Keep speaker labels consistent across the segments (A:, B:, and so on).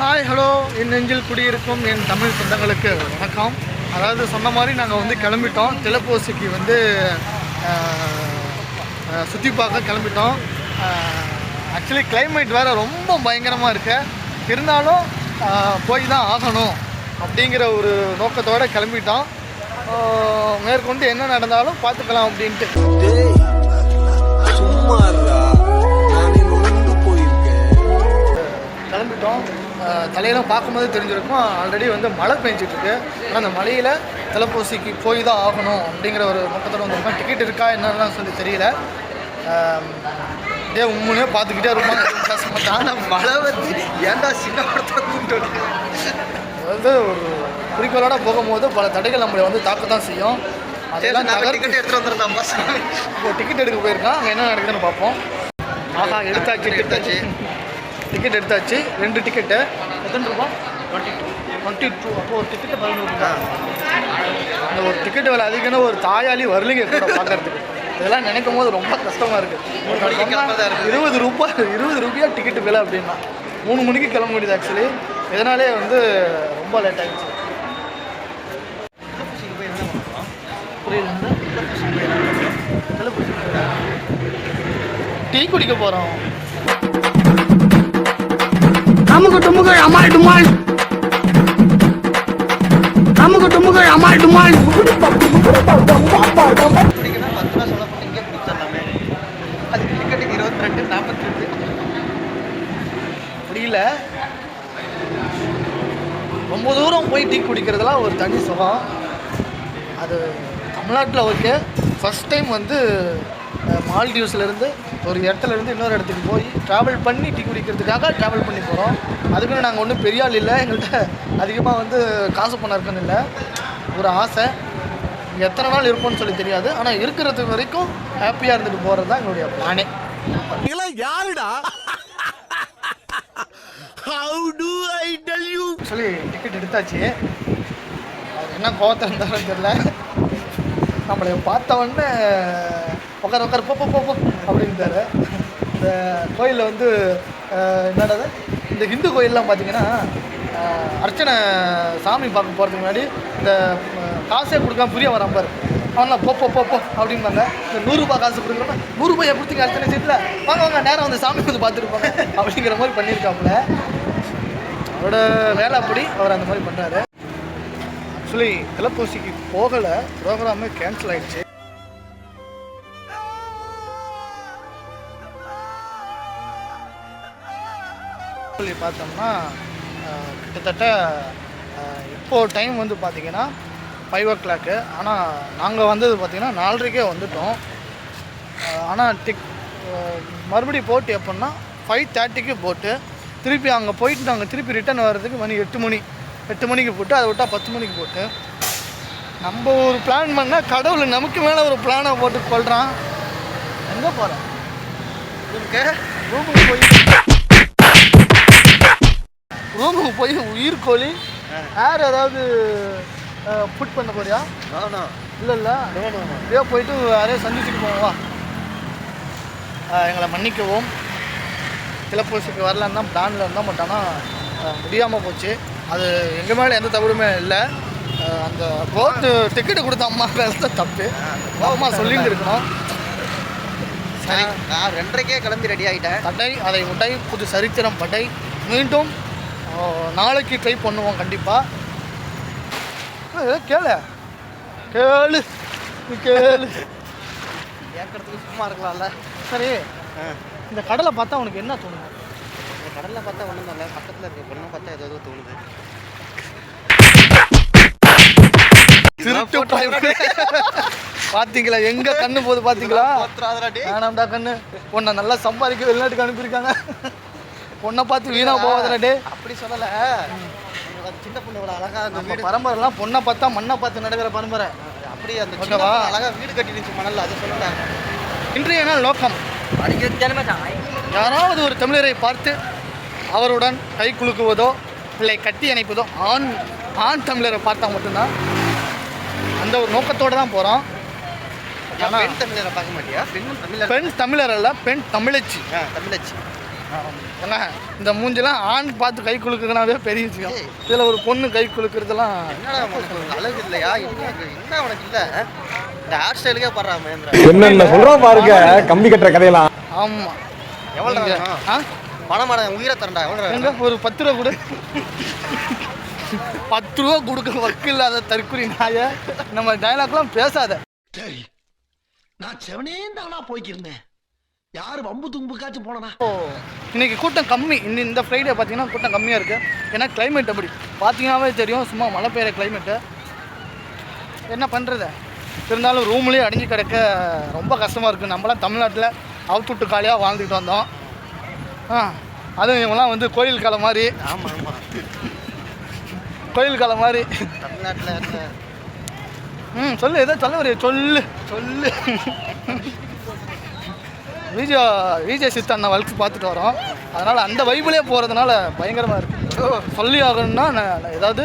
A: Hi hello என் நெஞ்சில் குடியிருக்கும் என் தமிழ் சொந்தங்களுக்கு வணக்கம். அதாவது சொன்ன மாதிரி நாங்கள் வந்து கிளம்பிட்டோம். திலப்போசிக்கு வந்து சுற்றி பார்க்க கிளம்பிட்டோம். ஆக்சுவலி கிளைமேட் வேறு ரொம்ப பயங்கரமாக இருக்கு. இருந்தாலும் போய் தான் ஆகணும் அப்படிங்கிற ஒரு நோக்கத்தோடு கிளம்பிட்டோம். மேற்கொண்டு என்ன நடந்தாலும் பார்த்துக்கலாம் அப்படின்ட்டு. கிளம்பிட்டோம். தலையெல்லாம் பார்க்கும்போது தெரிஞ்சிருக்கும், ஆல்ரெடி வந்து மழை பெஞ்சிட்ருக்கு. ஆனால் அந்த மழையில் திலப்போசிக்கு போய் தான் ஆகணும் அப்படிங்கிற ஒரு நோக்கத்தோடு வந்திருக்கோம். டிக்கெட் இருக்கா என்னெல்லாம் சொல்லி தெரியல. உண்மையே பார்த்துக்கிட்டே இருப்பாங்க. பேச மாட்டான். ஆனால் மழை வந்து ஏன்டா சின்ன படத்தை அதாவது ஒரு குறிக்கோளோட போகும்போது பல தடைகள் நம்மளை வந்து தாக்கத்தான் செய்யும். அதெல்லாம் டிக்கெட் எடுத்துகிட்டு வந்துருந்தோம். இப்போ டிக்கெட் எடுக்க போயிருக்கான். அங்கே என்ன நடக்குதுன்னு பார்ப்போம். ஆஹா, எடுத்தாச்சு. டிக்கெட் எடுத்தாச்சு. 2 டிக்கெட்டு. எத்தனை ரூபா? 22. அப்போ ஒரு டிக்கெட்டு 11 ரூபா. அந்த ஒரு டிக்கெட்டு விலை அதிகம்னு ஒரு தாயாளி வரலிங்க கூட பார்க்கறதுக்கு. இதெல்லாம் நினைக்கும் போது ரொம்ப கஷ்டமாக இருக்குது. 20 ரூபாயா டிக்கெட்டு விலை அப்படின்னா 3 மணிக்கு கிளம்ப முடியுது. ஆக்சுவலி இதனாலே வந்து ரொம்ப லேட் ஆகிடுச்சு. டீ குடிக்க போகிறோம். நமக்கு டுமுகள் அமால் டுமால், நமக்கு டுமுகள் அமால் டுமால். அதுக்கு டிக்கெட்டுக்கு 22, 42 முடியல. ரொம்ப தூரம் போய் டீ குடிக்கிறதுலாம் ஒரு தனி சுகம். அது தமிழ்நாட்டில் ஓகே. ஃபஸ்ட் டைம் வந்து மால்டீவ்ஸ்லேருந்து ஒரு இடத்துலேருந்து இன்னொரு இடத்துக்கு போய் ட்ராவல் பண்ணி டீ குடிக்கிறதுக்காக ட்ராவல் பண்ணி போகிறோம். அதுக்குன்னு நாங்கள் ஒன்றும் பெரிய ஆள் இல்லை. எங்கள்கிட்ட அதிகமாக வந்து காசு பணம் இருக்குன்னு இல்லை. ஒரு ஆசை. எத்தனை நாள் இருப்போம்னு சொல்லி தெரியாது. ஆனால் இருக்கிறதுக்கு வரைக்கும் ஹாப்பியாக இருந்துட்டு போகிறது தான் எங்களுடைய பிளானே.
B: யாருடா? How do I tell you?
A: சொல்லி டிக்கெட் எடுத்தாச்சு. அவர் என்ன கோவத்தில் இருந்தாலும் தெரியல. நம்மளை பார்த்தவொடனே உட்கார போ அப்படின்ட்டாரு. இந்த கோயிலில் வந்து என்னடாது, இந்த ஹிந்து கோயிலெலாம் பார்த்தீங்கன்னா அர்ச்சனை சாமி பார்க்க போகிறதுக்கு முன்னாடி இந்த காசே கொடுக்காம புரிய வரான் பாரு, அவன்லாம் போ அப்படின்பாங்க. இந்த 100 ரூபா காசு கொடுக்குறப்ப 100 ரூபாயை கொடுத்தீங்க அர்ச்சனை சீட்டில் வாங்க நேரம் வந்து சாமி வந்து பார்த்துருப்பாங்க அப்படிங்கிற மாதிரி பண்ணியிருக்காப்புல. அவரோட வேலை அப்படி, அவர் அந்த மாதிரி பண்ணுறாரு. ஆக்சுவலி திலப்போசிக்கு போகலை, ப்ரோக்ராமே கேன்சல் ஆகிடுச்சு. சொல்லி பார்த்தோம்னா கிட்டத்தட்ட இப்போது டைம் வந்து பார்த்திங்கன்னா 5 o'clock. ஆனால் நாங்கள் வந்தது பார்த்திங்கன்னா 4:30க்கே வந்துவிட்டோம். ஆனால் மறுபடியும் போட்டு எப்போன்னா 5:30க்கு போட்டு திருப்பி அங்கே போயிட்டு நாங்கள் திருப்பி ரிட்டன் வர்றதுக்கு மணி 8 மணிக்கு போட்டு அதை விட்டால் 10 மணிக்கு போட்டு நம்ம ஒரு பிளான் பண்ணால் கடவுள் நமக்கு மேலே ஒரு பிளானை போட்டு கொள்கிறான். எங்கே போகிறோம்? ரூமுக்கு போய் உயிர் கோழி யார் ஏதாவது புட் பண்ண போறியா? இல்லை அப்படியே போயிட்டு யாரையும் சந்திச்சுட்டு போவோம். எங்களை மன்னிக்கவும். திலப்போசிக்கு வரலான்னு தான் பிளானில் இருந்தால் பட் ஆனால் முடியாமல் போச்சு. அது எங்கள் மேலே எந்த தவறுமே இல்லை. அந்த போட்டு டிக்கெட்டு கொடுத்த அம்மா தான் தப்பு. அம்மா சொல்லிட்டு இருக்கணும்.
C: சரி, நான் 2:30க்கே கிளம்பி ரெடி ஆகிட்டேன்.
A: தடை அதை உடை புது சரித்திரம் படை. மீண்டும் நாளைக்கு ட்ரை பண்ணுவோம் கண்டிப்பாக. கேளு
C: கேட்கறதுக்கு சும்மா இருக்கலாம்ல.
A: சரி, இந்த கடலை பார்த்தா உனக்கு என்ன தோணுது?
C: இந்த கடலில் பார்த்தா ஒன்றும் இல்லை, பக்கத்தில் இருக்க பொண்ணை பார்த்தா ஏதோ தோணுது.
A: பார்த்தீங்களா எங்க கண்ணு போகுது? பார்த்தீங்களா? வேணாம்டா கண்ணு. பொண்ணை நல்லா சம்பாதிக்க வெளிநாட்டுக்கு அனுப்பியிருக்காங்க. பொண்ணை பார்த்து வீணா போகாதே.
C: அப்படி சொல்லலை, சின்ன பொண்ணு இவ்வளோ அழகாக
A: நம்ம பரம்பரைலாம் பொண்ணை பார்த்தா மண்ணை பார்த்து நடக்கிற பரம்பரை.
C: அப்படி அந்த ஓகேவா அழகாக வீடு கட்டிடுச்சு மணல். அதை சொல்லிட்டாங்க.
A: இன்றைய நாள் நோக்கம் யாராவது ஒரு தமிழரை பார்த்து அவருடன் கை குலுக்குவதோ இல்லை கட்டி அணைப்பதோ ஆண் தமிழரை பார்த்தா மட்டும்தான். அந்த ஒரு நோக்கத்தோடு தான் போகிறோம்.
C: பெண் தமிழரை பார்க்க மாட்டியா? பெண் தமிழர்
A: அல்ல, பெண் தமிழச்சி. என்ன இந்த மூஞ்சிலாம் ஆண் பார்த்து கை குலுக்குனாவே பெரிய விஷயம். இதில் ஒரு பொண்ணு கை குலுக்குறதுலாம்
C: என்னடா உனக்கு அழகு இல்லையா? என்ன உனக்கு இல்லை? இந்த ஹேர் ஸ்டைலுக்கே படுறா மகேந்திரா.
D: என்ன சொல்றோம் பாருங்க, கம்பி கட்டுற கதையெல்லாம்.
A: ஆமாம்.
C: எவ்வளோ பணமான உயிரை தரண்டா?
A: எங்க ஒரு 10 ரூபா கொடு. 10 ரூபா கொடுக்க வக்கு இல்லாத தற்குறி நாய நம்ம டைலாக்லாம் பேசாத.
B: சரி, நான் செவனேந்தானா போய்க்கிருந்தேன். யாரு வம்பு தும்புக்காச்சும் போனா?
A: இன்னைக்கு கூட்டம் கம்மி. இந்த ஃப்ரைடே பார்த்தீங்கன்னா கூட்டம் கம்மியாக இருக்குது. ஏன்னா கிளைமேட் அப்படி பார்த்தீங்கன்னாவே தெரியும், சும்மா மழை பெய்கிற கிளைமேட்டு. என்ன பண்ணுறது, இருந்தாலும் ரூம்லேயே அடைஞ்சு கிடக்க ரொம்ப கஷ்டமாக இருக்குது. நம்மளாம் தமிழ்நாட்டில் அவுத்துட்டு காலியாக வாழ்ந்துக்கிட்டு வந்தோம். அதுவும் இவங்களாம் வந்து கோயில் காலம் மாதிரி.
C: ஆமாம் ஆமாம்,
A: கோயில் காலம் மாதிரி
C: தமிழ்நாட்டில்.
A: சொல்லு, ஏதோ சொல்ல வரைய சொல்லு சொல்லு. விஜய் சித்தா அண்ணா வழக்கு பார்த்துட்டு வரோம். அதனால் அந்த வைபிளே போகிறதுனால பயங்கரமாக இருக்குது. சொல்லி ஆகணும்னா ஏதாவது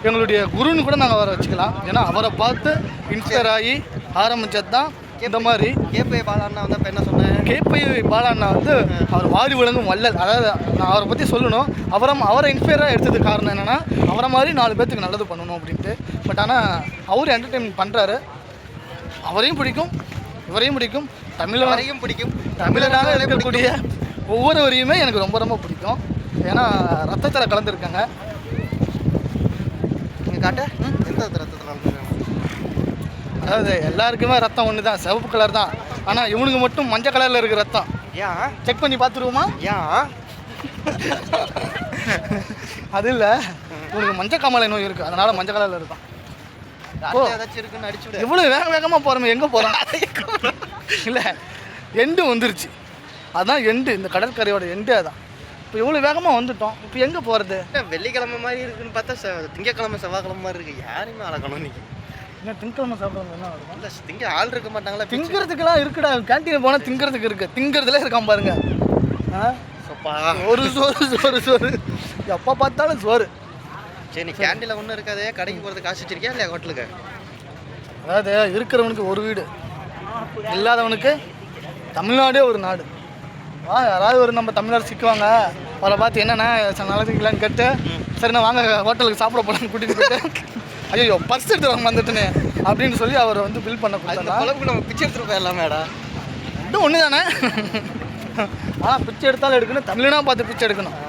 A: எங்களுடைய குருன்னு கூட நாங்கள் வர வச்சுக்கலாம். ஏன்னா அவரை பார்த்து இன்ஸ்பயர் ஆகி ஆரம்பித்தது தான் இந்த மாதிரி.
C: கேபி பாலாண்ணா வந்து இப்போ என்ன சொன்னேன்,
A: கேபி பாலாண்ணா வந்து அவர் வாரி விளங்கும் வள்ளல். அதாவது நான் அவரை பற்றி சொல்லணும். அவரை இன்ஸ்பயராக எடுத்ததுக்கு காரணம் என்னென்னா, அவரை மாதிரி 4 பேர்த்துக்கு நல்லது பண்ணணும் அப்படின்ட்டு. பட் ஆனால் அவர் என்டர்டெயின்மெண்ட் பண்ணுறாரு. அவரையும் பிடிக்கும், இவரையும் பிடிக்கும், தமிழரையும் பிடிக்கும். தமிழராக இருக்கக்கூடிய ஒவ்வொருவரையுமே எனக்கு ரொம்ப ரொம்ப பிடிக்கும். ஏன்னா ரத்தத்தில் கலந்துருக்காங்க.
C: நீங்கள் காட்ட எந்த ரத்தத்தில் கலந்துருக்காங்க?
A: அதாவது எல்லாருக்குமே ரத்தம் ஒன்று தான், சிவப்பு கலர் தான். ஆனால் இவனுக்கு மட்டும் மஞ்சள் கலரில் இருக்கிற ரத்தம்.
C: ஏன்
A: செக் பண்ணி பார்த்துருவோமா?
C: ஏன்
A: அது இல்லை, இவனுக்கு மஞ்சள் காமாலை நோய் இருக்குது, அதனால் மஞ்சள் கலரில் இருக்கும்.
C: ஏதாச்சும் இருக்குன்னு அடிச்சுடு.
A: இவ்வளோ வேகமாக போகிறோம், எங்கே போகிறோம்? இல்லை, எண்டு வந்துருச்சு. அதுதான் எண்டு, இந்த கடற்கரையோட எண்டு அதான். இப்போ இவ்வளோ வேகமாக வந்துட்டோம். இப்போ எங்கே போகிறது?
C: வெள்ளிக்கிழமை மாதிரி இருக்குன்னு பார்த்தா திங்கக்கிழமை செவ்வாய்க்கிழமை மாதிரி இருக்குது. யாரையுமே அழகணும் இன்னைக்கு.
A: என்ன திங்கக்கிழமை சாப்பிட்றவங்க என்ன இருக்கும்?
C: இல்லை, திங்க ஆள் இருக்க மாட்டாங்களா?
A: திங்கிறதுக்கெல்லாம் இருக்குடா, கேன்டீன் போனால் திங்கிறதுக்கு இருக்குது. திங்கிறதுல இருக்கான் பாருங்க. ஒரு சோறு எப்போ பார்த்தாலும் சோறு.
C: சரி, நீ கேண்டீனில் ஒன்றும் இருக்காதே, கடைக்கு போகிறது காசு வச்சிருக்கியா இல்லையா ஹோட்டலுக்கு? அதாவது
A: இருக்கிறவனுக்கு ஒரு வீடு, இல்லாதவனுக்கு தமிழ்நாடே ஒரு நாடு. யாராவது ஒரு நம்ம தமிழ்நாடு சிக்குவாங்க, அவரை பார்த்து என்னென்ன நல்லதுக்கலான்னு கேட்டு, சரிண்ணா வாங்க ஹோட்டலுக்கு சாப்பிட போகலான்னு கூட்டிகிட்டு போயிட்டு, ஐயோ பர்ஸ் எடுத்து வாங்க வந்துட்டுனே அப்படின்னு சொல்லி அவரை வந்து பில் பண்ண கொடுத்தா
C: அளவுக்கு நம்ம பிச்சை எடுத்துகிட்டு போயிடலாம் மேடம்.
A: ரெண்டும் ஒன்று தானே. ஆனால் பிச்சை எடுத்தாலும் எடுக்கணும், தமிழனா பார்த்து பிச்சை எடுக்கணும்.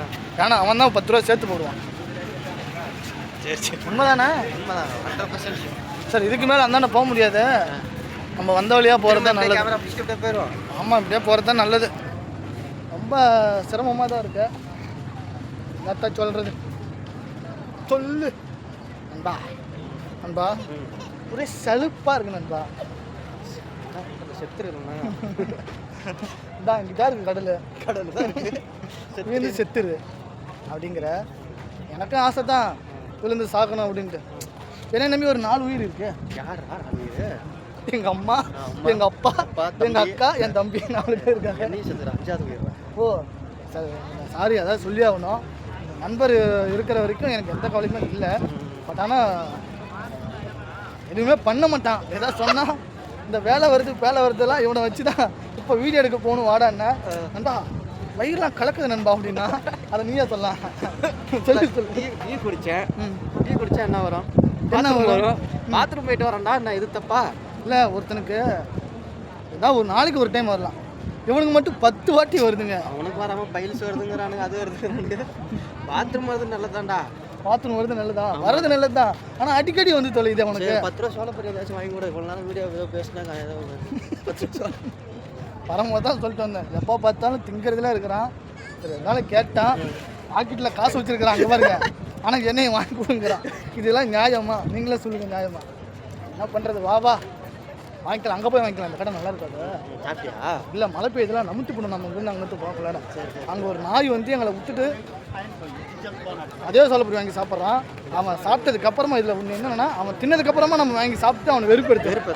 A: ஏன்னா அவன் தான் 10 ரூபா சேர்த்து போடுவான்.
C: சரி சரி,
A: உண்மைதானே?
C: உண்மைதான், 100%.
A: சார் இதுக்கு மேலே அந்தாண்ட போக முடியாது. நம்ம வந்த வழியாக போகிறது தான் நல்லது.
C: கேமரா பிடிச்சிட்டு போயிடுவோம்.
A: ஆமாம், இப்படியே போகிறது தான் நல்லது. ரொம்ப சிரமமாக தான் இருக்கு. என்னத்தா சொல்கிறது, சொல்லு நண்பா. நண்பா ஒரே சலுப்பாக இருக்கு நண்பா.
C: செத்துருங்கண்ணா.
A: இதான் இங்கே தான் இருக்குது கடல் தான் இருக்குது. விழுந்து செத்துரு அப்படிங்கிற எனக்கும் ஆசை தான், விழுந்து சாக்கணும் அப்படின்ட்டு. என்ன நம்பி ஒரு 4 உயிர் இருக்கு.
C: யார்
A: எங்கள் அம்மா, எங்கள் அப்பா, எங்கள் அக்கா, என் தம்பி 4 பேர் இருக்காங்க.
C: நீ செத்துரு, 5வது உயிர்.
A: ஓ சாரி, அதான் சொல்லி ஆகணும். நண்பர் இருக்கிற வரைக்கும் எனக்கு எந்த கவலையுமே இல்லை. பட் ஆனால் எதுவுமே பண்ண மாட்டான். ஏதாவது சொன்னால் இந்த வேலை வருதுலாம் இவனை வச்சு தான் இப்போ வீடியோ எடுக்க போகணும் வாடான்னா, நண்பா வயிறுலாம் கலக்குது நண்பா அப்படின்னா அதை நீயே சொல்லலாம். சொல்லி
C: டீ குடித்தேன் என்ன வரும்?
A: என்ன வரும்?
C: பாத்ரூம் போயிட்டு வரேன்டா, நான் இது தப்பா
A: இல்லை. ஒருத்தனுக்கு ஏதாவது ஒரு நாளைக்கு ஒரு டைம் வரலாம், இவனுக்கு மட்டும் 10 வாட்டி வருதுங்க.
C: அவனுக்கு வராமல் பைல்ஸ் வருதுங்கிறானுங்க, அது வருதுங்க. பாத்ரூம் வருது நல்லதாண்டா.
A: பாத்ரூம் வருது நல்லதா, வர்றது நல்லது தான். ஆனால் அடிக்கடி வந்து தொலையுது அவனுக்கு.
C: 10 ரூபா சோள பொரி ஏதாச்சும் வாங்கி கூட. இவ்வளோ நேரம் வீடியோ ஏதோ பேசினாங்க, ஏதோ 10 ரூபா
A: வரும்போது தான் சொல்லிட்டு வந்தேன். எப்போ பார்த்தாலும் திங்கிறதுல இருக்கிறான். சரி, அதனால கேட்டான், பாக்கெட்டில் காசு வச்சுருக்கிறான் அங்கே பாருங்க, ஆனால் என்னையும் வாங்கி கொடுங்கிறான். இதெல்லாம் நியாயமா? நீங்களே சொல்லுங்கள், நியாயமா? என்ன பண்ணுறது, வா வாங்கிக்கலாம், அங்கே போய் வாங்கிக்கலாம். அந்த கடை நல்லா இருக்காது.
C: சாப்பிட்டியா?
A: இல்லை, மழை பெய்யுதுலாம் நமுத்து போடணும். நம்ம இருந்து அங்கே போகல. அங்கே ஒரு நாய் வந்து எங்களை விட்டுட்டு அதே சோளப்பொரி வாங்கி சாப்பிட்றான். அவன் சாப்பிட்டதுக்கப்புறமா இதில் ஒன்று என்னென்னா, அவன் தின்னதுக்கப்புறமா நம்ம வாங்கி சாப்பிட்டு அவனை வெறுப்பெடுத்து.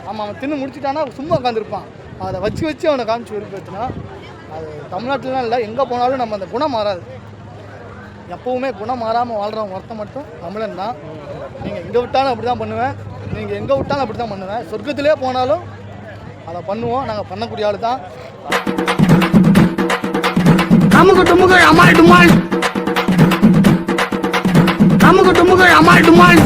A: ஆமாம், அவன் தின்னு முடிச்சிட்டானா சும்மா உட்காந்துருப்பான். அதை வச்சு அவனை காமிச்சு வெறுப்பேற்றினா, அது தமிழ்நாட்டிலாம் இல்லை, எங்கே போனாலும் நம்ம அந்த குணம் மாறாது. எப்போவுமே குணம் மாறாமல் வாழ்கிறவங்க ஒருத்தன் மட்டும் தமிழன் தான். நீங்கள் எங்கே விட்டாலும் அப்படி தான் பண்ணுவேன், நீங்கள் எங்கே விட்டாலும் அப்படி தான் பண்ணுவேன். சொர்க்கத்திலே போனாலும் அதை பண்ணுவோம். நாங்கள் பண்ணக்கூடிய ஆள் தான்.
E: அமுக்கு டுமுக்கு அமால் டுமால் அமுக்கு டுமுக்கு அமால் டுமால்